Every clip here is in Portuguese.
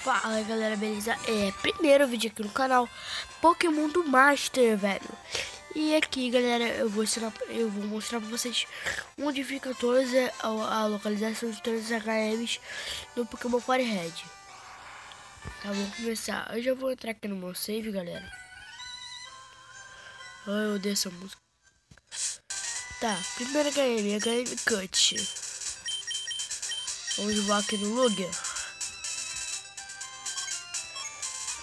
Fala galera, beleza? Primeiro vídeo aqui no canal Pokémon do Master, velho. E aqui galera, eu vou mostrar pra vocês onde fica todas a localização de todas as HMs no Pokémon Fire Red. Tá, vamos começar. Eu já vou entrar aqui no meu save, galera. Ai, eu odeio essa música. Tá, primeira HM Cut. Vamos voar aqui no Lugia.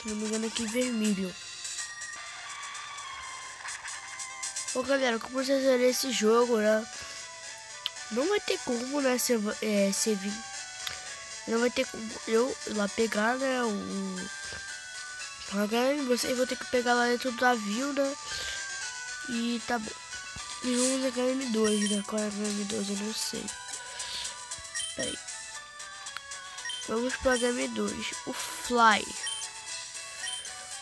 Se não me engano aqui vermelho. Bom galera, como vocês verem esse jogo, né? Não vai ter como, né? Não vai ter como eu lá pegar, né? Vocês vão ter que pegar lá dentro do navio, né? E tá bom. E vamos HM2, né? Qual é a HM2? Eu não sei. Pera aí. Vamos para HM2. O Fly.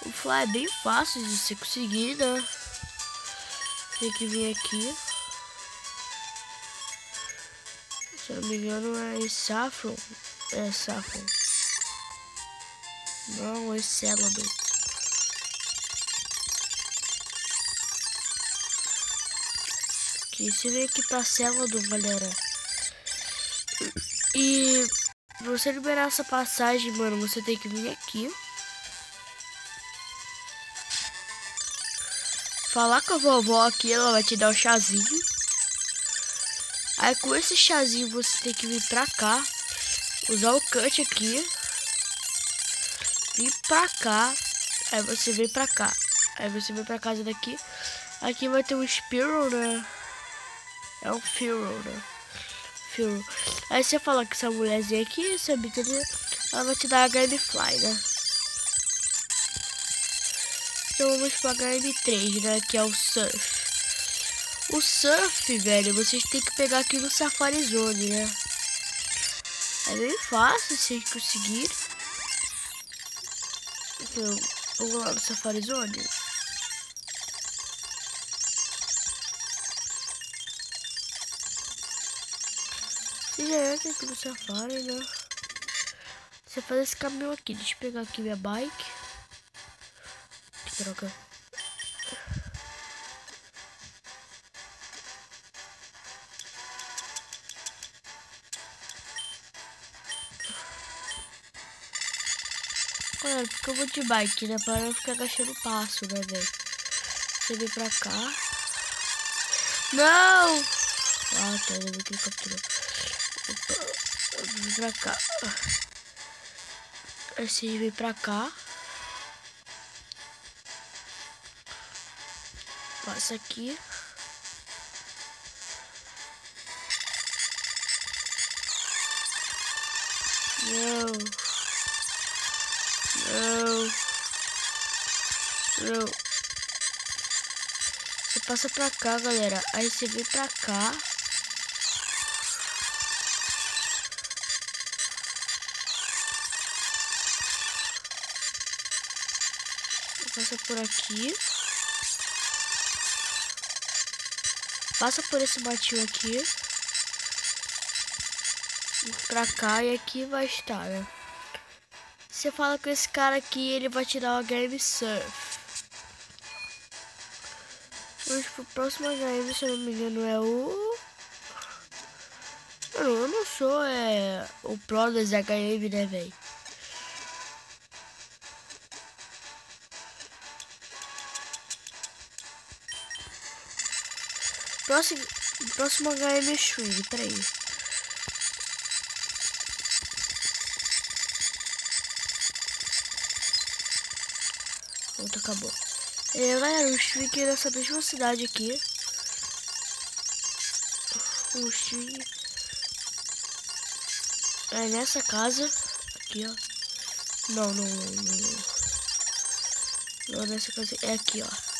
O Fly é bem fácil de você conseguir, né? Tem que vir aqui. Se eu não me engano é Saffron. É Saffron. Não, é Celadon. Aqui, você vem aqui pra Celadon, galera. E pra você liberar essa passagem, mano, você tem que vir aqui. Falar com a vovó aqui, ela vai te dar o chazinho. Aí com esse chazinho você tem que vir pra cá. Usar o cut aqui. Vir pra cá. Aí você vem pra cá. Aí você vem pra casa daqui. Aqui vai ter um Spearow, né? É um Fearow, né? Fearow. Aí você fala que essa mulherzinha aqui, essa brincadeira, ela vai te dar HM Fly, né? Então vamos para HM3, né? Que é o Surf. O Surf, velho, vocês tem que pegar aqui no Safari Zone, né? É bem fácil vocês conseguirem. Então, vamos lá no Safari Zone. Você já entra aqui no Safari, né? Você faz esse caminho aqui. Deixa eu pegar aqui minha bike. Que droga. Olha, porque eu vou de bike, né? Para não ficar gastando passo, né, velho? Você vem pra cá. Não! Ah, tá. Eu vi que ele capturou. Opa. Eu vim pra cá. Aí você vem pra cá. Passa aqui. Não. Não. Não. Você passa pra cá, galera. Aí você vem pra cá. Passa por aqui. Passa por esse matinho aqui. Pra cá e aqui vai estar, né? Você fala com esse cara aqui, ele vai te dar o HM Surf. Vamos pro próximo HM, se eu não me engano, é o... Eu não sou o pro das HM, né, velho? Próximo HM é Swing, peraí. Pronto, acabou. Galera, o Swing é nessa mesma cidade aqui. O Swing é nessa casa. Aqui, ó. Não. Não nessa casa. É aqui, ó.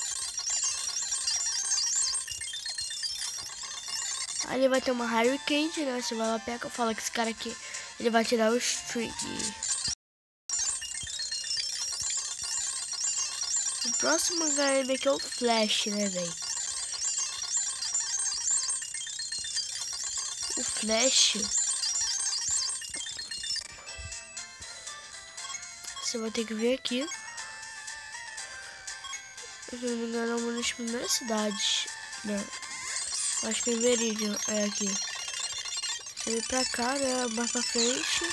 Aí ele vai ter uma Hurricane, né? Você vai lá, pega, fala que esse cara aqui, ele vai tirar o String. O próximo HM aqui é o Flash, né, velho? O Flash você vai ter que vir aqui. Se não me engano, é uma das primeiras cidades, né? Acho que é Meridian, é aqui. Você vem pra cá, né? Mais pra frente.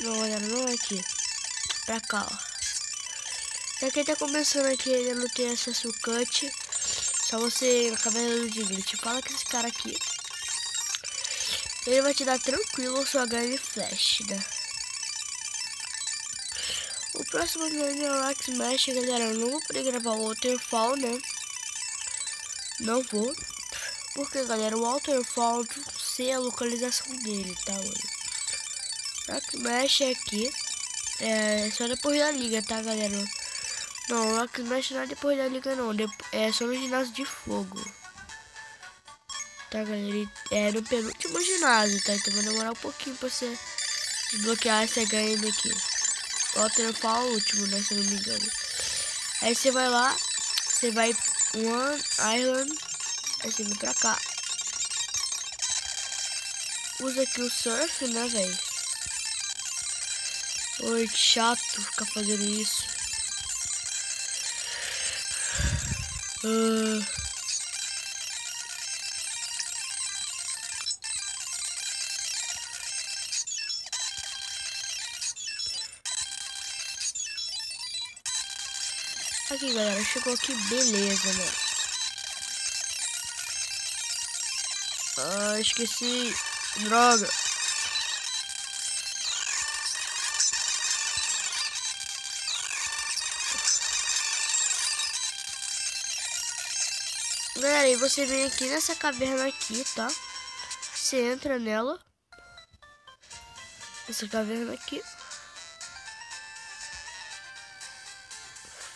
Não, galera, não é aqui. Pra cá, ó. Pra quem tá começando aqui e ainda não tem acesso ao cut, só você ir na caverna do Diglett. Fala com esse cara aqui. Ele vai te dar tranquilo sua grande flash, né? O próximo vídeo é o Rock Smash, galera. Eu não vou poder gravar o Waterfall, né? Não vou. Porque, galera, o Waterfall não sei a localização dele, tá, mano? Rock Smash é aqui. É só depois da liga, tá, galera? Não, o Rock Smash não é depois da liga, não. É só no ginásio de fogo. Tá, galera? É no penúltimo ginásio, tá? Então vai demorar um pouquinho pra você desbloquear essa HM aqui. Waterfall é o último, né? Se eu não me engano. Aí você vai lá. Você vai One Island. Aí você vem pra cá. Usa aqui o surf, né, velho? Oi, que chato ficar fazendo isso. Aqui, galera, chegou aqui, beleza, né? Ah, esqueci. Droga. Galera, e você vem aqui nessa caverna aqui, tá? Você entra nela. Essa caverna aqui.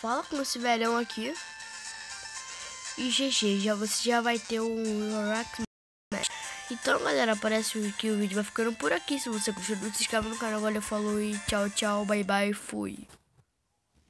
Fala com esse velhão aqui. E GG, você já vai ter um Rock Smash. Então, galera, parece que o vídeo vai ficando por aqui. Se você gostou, se inscreve no canal. Valeu, falou e tchau, tchau, bye, bye, fui.